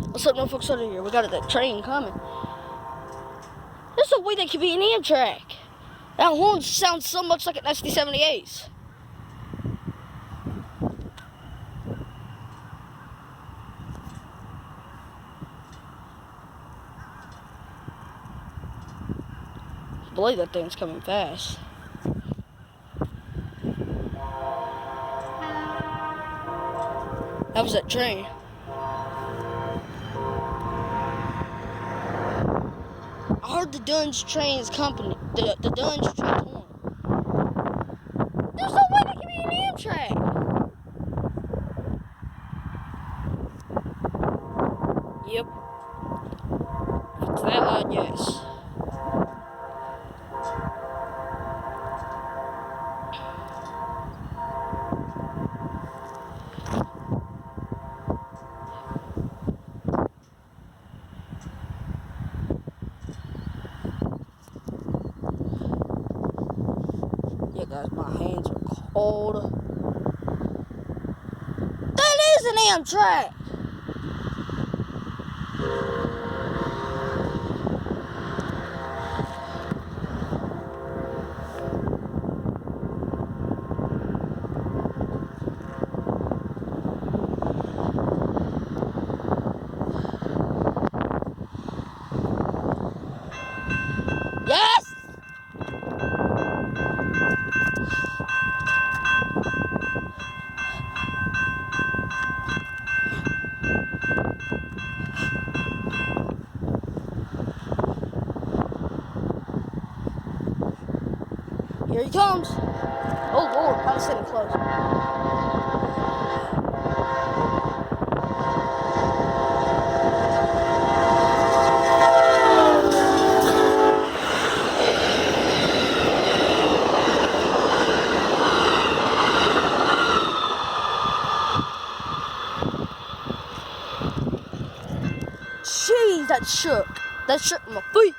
What's up, no folks out here? We got that train coming. There's no way that could be an Amtrak. That horn sounds so much like an SD-78s. I believe that thing's coming fast. That was that train. I heard the Dunn's train's company, the Dunn's train horn. There's no way that can be an Amtrak. Yep. If it's that loud, yes. Yeah, guys, my hands are cold. That is an Amtrak! Yes! Here he comes. Oh Lord, I was sitting close. Jeez, that shook. That shook my feet.